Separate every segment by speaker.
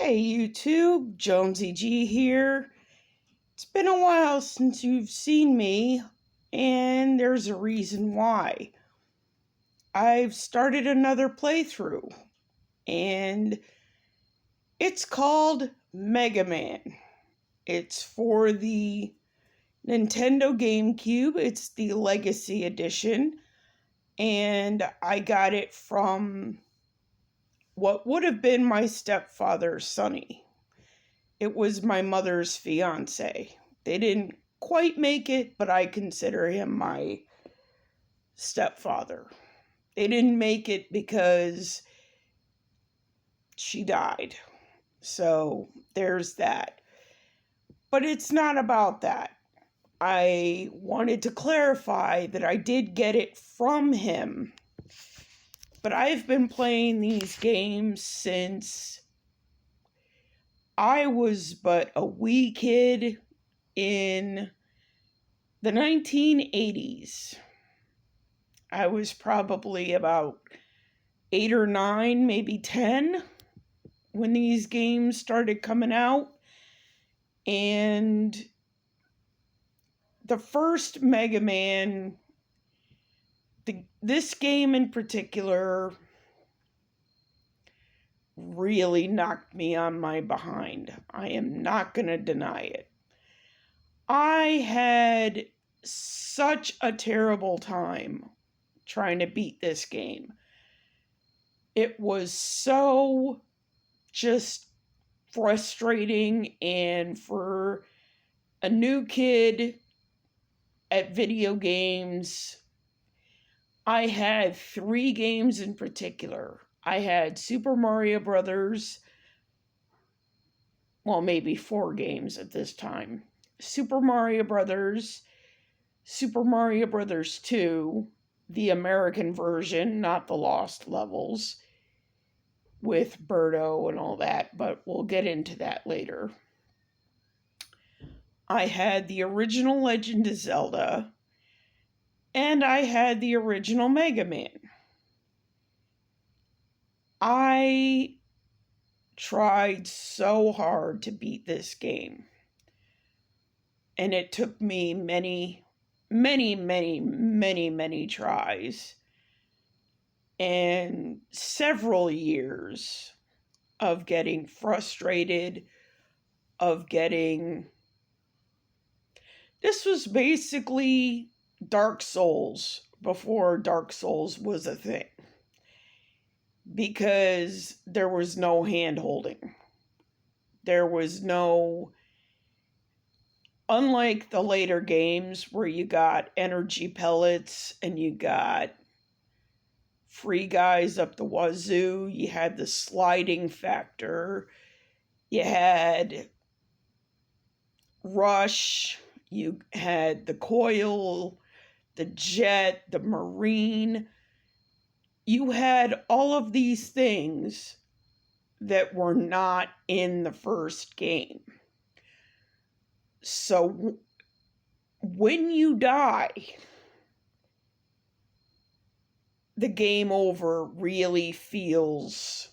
Speaker 1: Hey YouTube, JonseyG here. It's been a while since you've seen me, and there's a reason why. I've started another playthrough, and it's called MegaMan. It's for the Nintendo GameCube. It's the Legacy Edition, and I got it from what would have been my stepfather, Sonny. It was my mother's fiance. They didn't quite make it, but I consider him my stepfather. They didn't make it because she died. So there's that. But it's not about that. I wanted to clarify that I did get it from him. But I've been playing these games since I was but a wee kid in the 1980s. I was probably about 8 or 9, maybe 10, when these games started coming out. And the first Mega Man, this game in particular, really knocked me on my behind. I am not going to deny it. I had such a terrible time trying to beat this game. It was so just frustrating, and for a new kid at video games, I had 3 games in particular. I had Super Mario Brothers, well, maybe 4 games at this time. Super Mario Brothers, Super Mario Brothers 2, the American version, not the Lost Levels, with Birdo and all that, but we'll get into that later. I had the original Legend of Zelda, and I had the original Mega Man. I tried so hard to beat this game, and it took me many tries and several years of getting frustrated, this was basically Dark Souls before Dark Souls was a thing, because there was no hand-holding. There was no, unlike the later games where you got energy pellets and you got free guys up the wazoo, you had the sliding factor, you had rush, you had the coil, the jet, the marine. You had all of these things that were not in the first game. So when you die, the game over really feels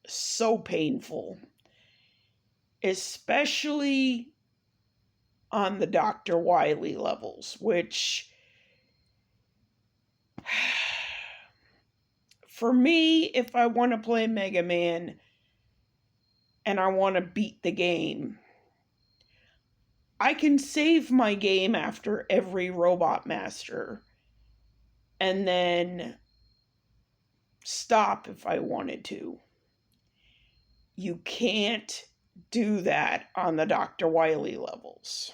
Speaker 1: so painful, especially on the Dr. Wily levels, which for me, if I want to play Mega Man and I want to beat the game, I can save my game after every Robot Master and then stop if I wanted to. You can't do that on the Dr. Wily levels.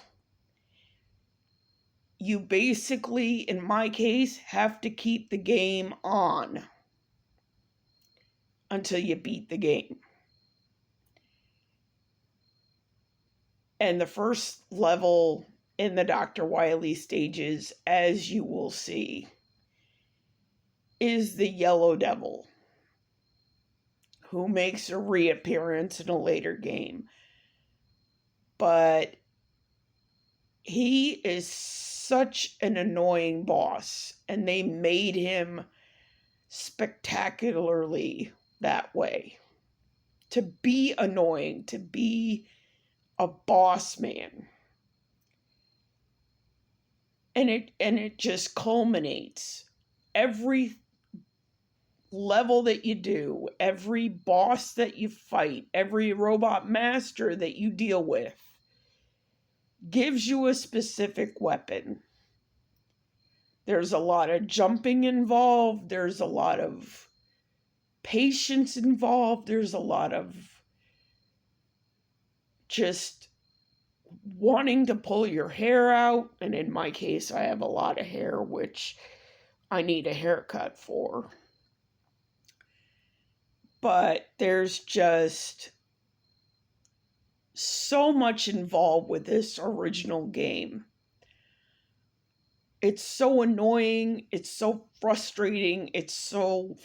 Speaker 1: You basically, in my case, have to keep the game on until you beat the game. And the first level in the Dr. Wily stages, as you will see, is the Yellow Devil, who makes a reappearance in a later game. But he is such an annoying boss, and they made him spectacularly that way. to be annoying, to be a boss man. And it just culminates. Every level that you do, every boss that you fight, every robot master that you deal with gives you a specific weapon. There's a lot of jumping involved, there's a lot of patience involved, there's a lot of just wanting to pull your hair out, and in my case I have a lot of hair which I need a haircut for. But there's just so much involved with this original game. It's so annoying, it's so frustrating, it's so...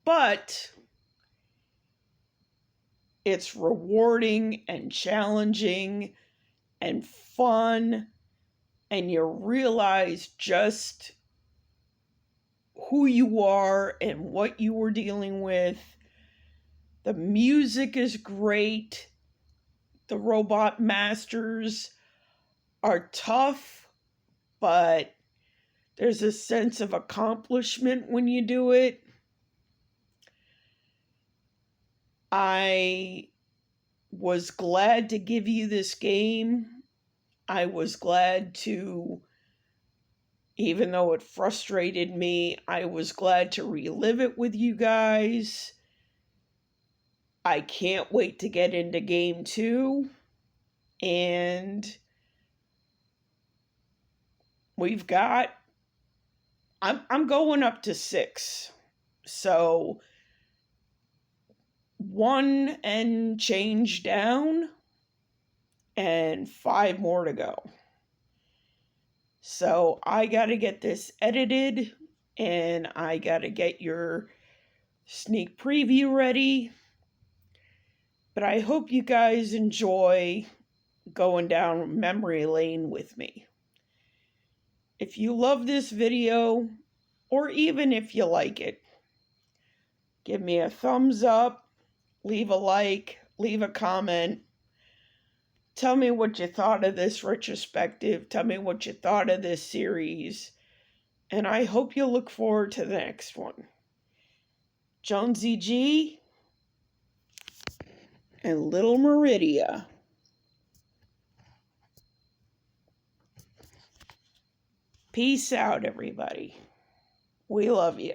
Speaker 1: But it's rewarding and challenging and fun, and you realize just who you are and what you were dealing with. The music is great. The robot masters are tough, but there's a sense of accomplishment when you do it. I was glad to give you this game. I was glad to, even though it frustrated me, I was glad to relive it with you guys. I can't wait to get into game 2. And we've got, I'm going up to 6. So 1 and change down, and 5 more to go. So I got to get this edited, and I got to get your sneak preview ready. But I hope you guys enjoy going down memory lane with me. If you love this video, or even if you like it, give me a thumbs up, leave a like, leave a comment. Tell me what you thought of this retrospective. Tell me what you thought of this series. And I hope you look forward to the next one. JonseyG and Little Meridia. Peace out, everybody. We love you.